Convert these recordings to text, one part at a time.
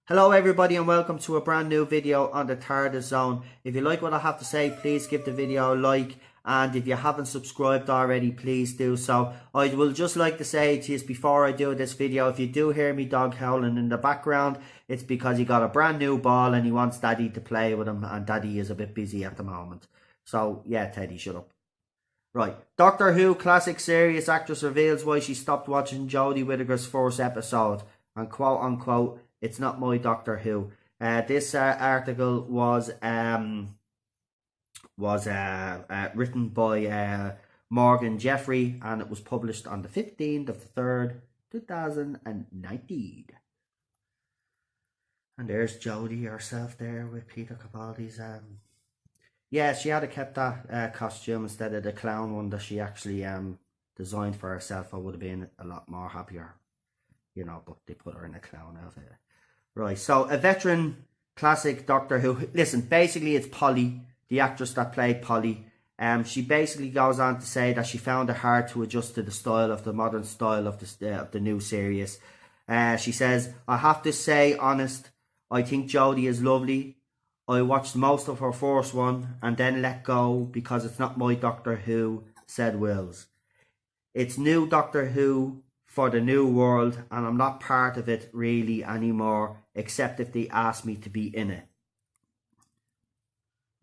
Hello everybody and welcome to a brand new video on the TARDIS Zone. If you like what I have to say, please give the video a like, and if you haven't subscribed already, please do so. I will just like to say to you before I do this video, if you do hear me dog howling in the background, it's because he got a brand new ball and he wants Daddy to play with him, and Daddy is a bit busy at the moment. So yeah, Teddy, shut up. Right, Doctor Who classic series actress reveals why she stopped watching Jodie Whittaker's first episode, and quote unquote, "It's not my Doctor Who." This article was written by Morgan Jeffrey, and it was published on the 15th of the 3rd, 2019. And there's Jodie herself there with Peter Capaldi's. Yeah, she had to kept that costume instead of the clown one that she actually designed for herself. I would have been a lot more happier, you know, but they put her in a clown outfit. Right, so a veteran classic Doctor Who. Listen, basically it's Polly, the actress that played Polly. She basically goes on to say that she found it hard to adjust to the style of the modern style of the new series. She says, "I have to say, honest, I think Jodie is lovely. I watched most of her first one and then let go because it's not my Doctor Who," said Wills. "It's new Doctor Who for the new world, and I'm not part of it really anymore, except if they ask me to be in it."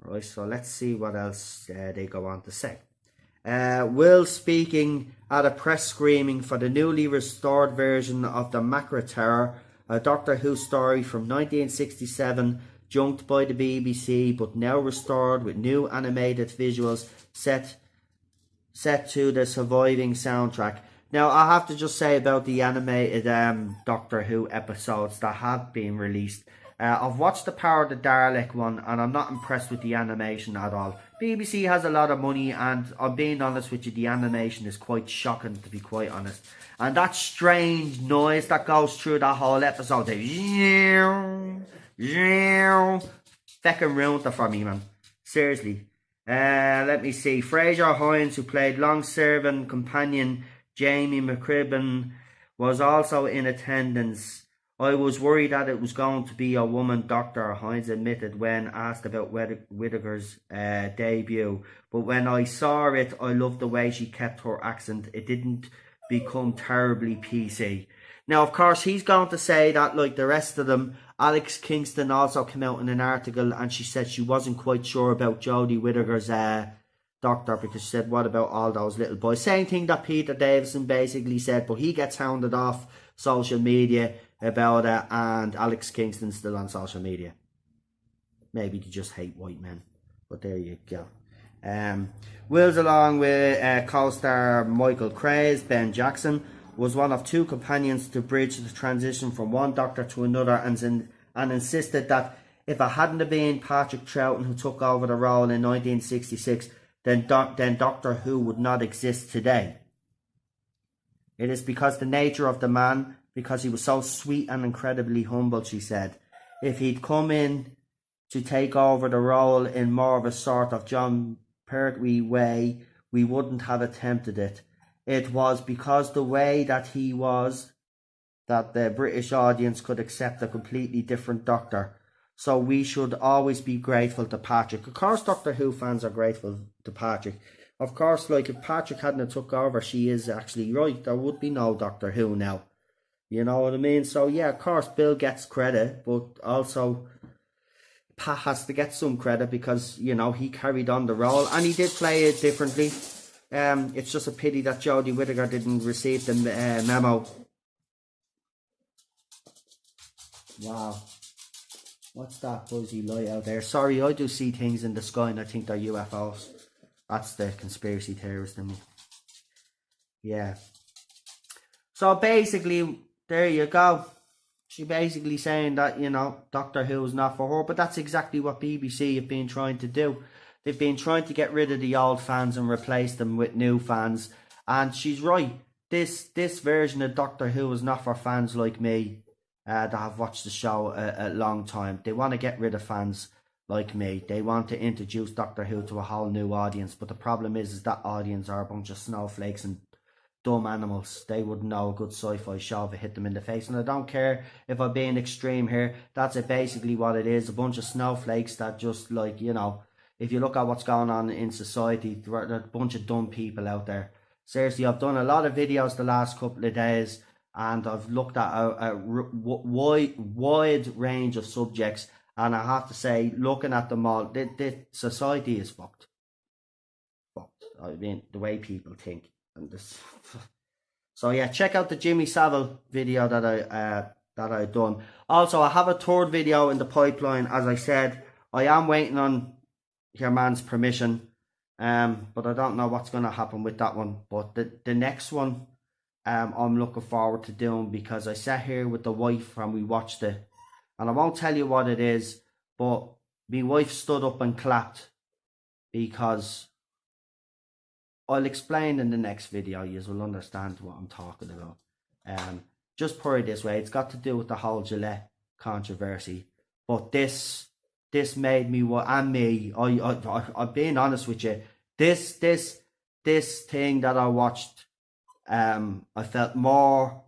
Right, so let's see what else they go on to say. Will speaking at a press screening for the newly restored version of the Macra Terror, a Doctor Who story from 1967, junked by the BBC but now restored with new animated visuals set to the surviving soundtrack. Now, I have to just say about the animated Doctor Who episodes that have been released. I've watched the Power of the Dalek one and I'm not impressed with the animation at all. BBC has a lot of money, and I'm being honest with you, the animation is quite shocking, to be quite honest. And that strange noise that goes through that whole episode, feckin' ruined it for me, man. Seriously. Let me see. Fraser Hines, who played long-serving companion Jamie McCribbin, was also in attendance. "I was worried that it was going to be a woman doctor," Hines admitted when asked about Whittaker's debut. "But when I saw it, I loved the way she kept her accent. It didn't become terribly PC." Now, of course, he's going to say that, like the rest of them, Alex Kingston also came out in an article and she said she wasn't quite sure about Jodie Whittaker's doctor, because she said, "What about all those little boys?" Same thing that Peter Davison basically said, but he gets hounded off social media about it, and Alex Kingston's still on social media. Maybe they just hate white men, but there you go. Wills, along with co-star Michael Craze, Ben Jackson, was one of two companions to bridge the transition from one Doctor to another, and insisted that if it hadn't been Patrick Troughton who took over the role in 1966, then Doctor Who would not exist today. "It is because the nature of the man, because he was so sweet and incredibly humble," she said. "If he'd come in to take over the role in more of a sort of John Pertwee way, we wouldn't have attempted it. It was because the way that he was that the British audience could accept a completely different Doctor. So we should always be grateful to Patrick." Of course, Doctor Who fans are grateful to Patrick. Of course, like, if Patrick hadn't took over, she is actually right, there would be no Doctor Who now. You know what I mean? So yeah, of course, Bill gets credit, but also Pat has to get some credit because, you know, he carried on the role and he did play it differently. It's just a pity that Jodie Whittaker didn't receive the memo. Wow. What's that fuzzy light out there? Sorry, I do see things in the sky and I think they're UFOs. That's the conspiracy theorist in me. Yeah. So basically, there you go. She basically saying that, you know, Doctor Who is not for her. But that's exactly what BBC have been trying to do. They've been trying to get rid of the old fans and replace them with new fans. And she's right. This version of Doctor Who is not for fans like me that have watched the show a long time. They want to get rid of fans like me. They want to introduce Doctor Who to a whole new audience. But the problem is that audience are a bunch of snowflakes and dumb animals. They wouldn't know a good sci-fi show if it hit them in the face. And I don't care if I'm being extreme here. That's basically what it is. A bunch of snowflakes that just, like, you know, if you look at what's going on in society, there are a bunch of dumb people out there. Seriously, I've done a lot of videos the last couple of days, and I've looked at a wide range of subjects, and I have to say, looking at them all, the society is fucked. I mean, the way people think, and this. So yeah, check out the Jimmy Savile video that I done. Also, I have a third video in the pipeline. As I said, I am waiting on your man's permission, but I don't know what's going to happen with that one. But the next one, I'm looking forward to doing, because I sat here with the wife and we watched it, and I won't tell you what it is, but my wife stood up and clapped, because I'll explain in the next video. You will understand what I'm talking about. Just put it this way, it's got to do with the whole Gillette controversy. But this made me I'm being honest with you. This thing that I watched, I felt more.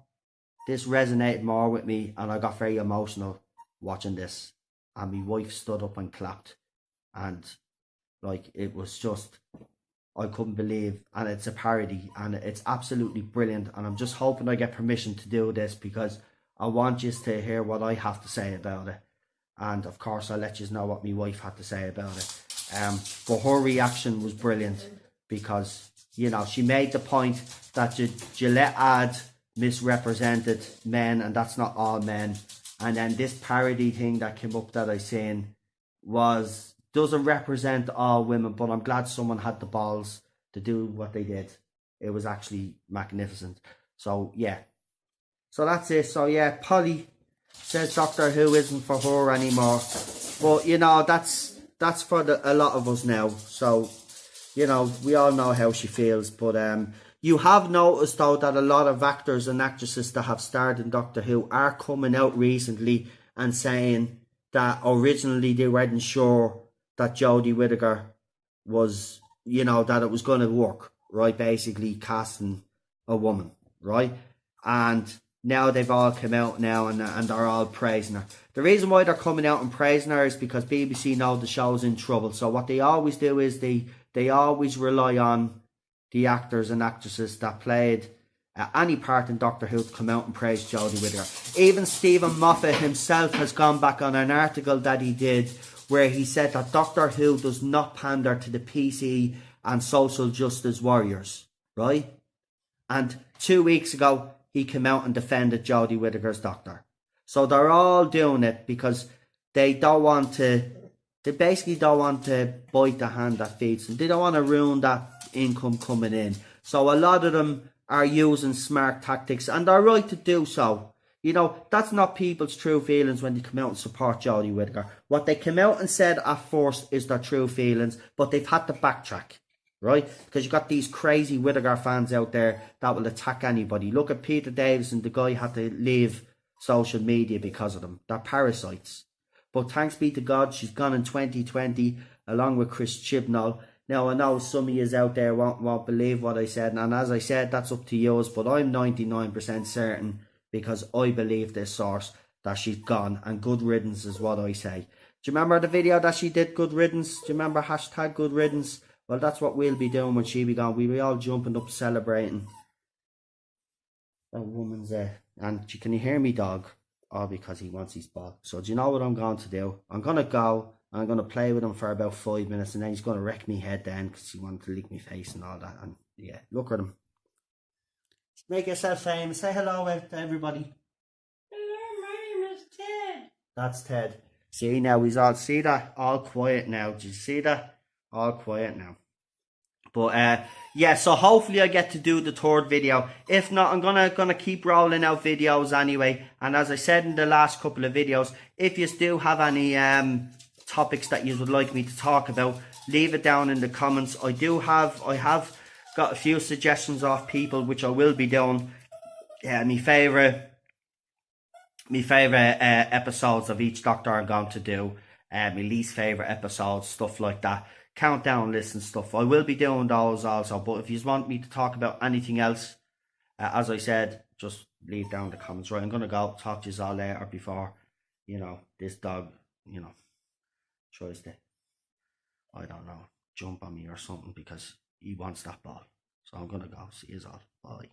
This resonated more with me, and I got very emotional watching this. And my wife stood up and clapped, and like, it was just, I couldn't believe, and it's a parody, and it's absolutely brilliant, and I'm just hoping I get permission to do this, because I want you to hear what I have to say about it, and of course I'll let you know what my wife had to say about it. But her reaction was brilliant, because, you know, she made the point that Gillette ad misrepresented men, and that's not all men, and then this parody thing that came up that I seen doesn't represent all women, but I'm glad someone had the balls to do what they did. It was actually magnificent. So yeah, so that's it. So yeah, Polly says Doctor Who isn't for her anymore, but you know, that's for a lot of us now. So, you know, we all know how she feels. But you have noticed though that a lot of actors and actresses that have starred in Doctor Who are coming out recently and saying that originally they weren't sure that Jodie Whittaker was, you know, that it was going to work, right? Basically casting a woman, right? And now they've all come out now, and they're all praising her. The reason why they're coming out and praising her is because BBC know the show's in trouble. So what they always do is they always rely on the actors and actresses that played any part in Doctor Who to come out and praise Jodie Whittaker. Even Stephen Moffat himself has gone back on an article that he did, where he said that Doctor Who does not pander to the PC and social justice warriors, right? And 2 weeks ago, he came out and defended Jodie Whittaker's Doctor. So they're all doing it because they basically don't want to bite the hand that feeds them. They don't want to ruin that income coming in. So a lot of them are using smart tactics, and they're right to do so. You know, that's not people's true feelings when they come out and support Jodie Whittaker. What they came out and said at first is their true feelings, but they've had to backtrack, right? Because you've got these crazy Whittaker fans out there that will attack anybody. Look at Peter Davison, the guy had to leave social media because of them. They're parasites. But thanks be to God, she's gone in 2020 along with Chris Chibnall. Now, I know some of you out there won't believe what I said, and as I said, that's up to you, but I'm 99% certain, because I believe this source, that she's gone, and good riddance is what I say. Do you remember the video that she did, good riddance? Do you remember hashtag good riddance? Well, that's what we'll be doing when she be gone. We'll be all jumping up celebrating. That woman's there. And can you hear me, dog? Oh, because he wants his ball. So do you know what I'm going to do? I'm going to go, and I'm going to play with him for about 5 minutes, and then he's going to wreck me head then, because he wanted to lick me face and all that. And yeah, look at him. Make yourself famous. Say hello to everybody. Hello, my name is Ted. That's Ted. See now, he's all, see that? All quiet now. Did you see that? All quiet now. But yeah, so hopefully I get to do the third video. If not, I'm gonna keep rolling out videos anyway. And as I said in the last couple of videos, if you do have any topics that you would like me to talk about, leave it down in the comments. I have got a few suggestions of people which I will be doing. My favourite episodes of each Doctor I'm going to do. My least favourite episodes, stuff like that. Countdown lists and stuff. I will be doing those also. But if you want me to talk about anything else, As I said, just leave down the comments. Right, I'm gonna go. Talk to you all later before, this dog, tries to, I don't know, jump on me or something because he wants that ball. So I'm gonna go. See you all. Bye.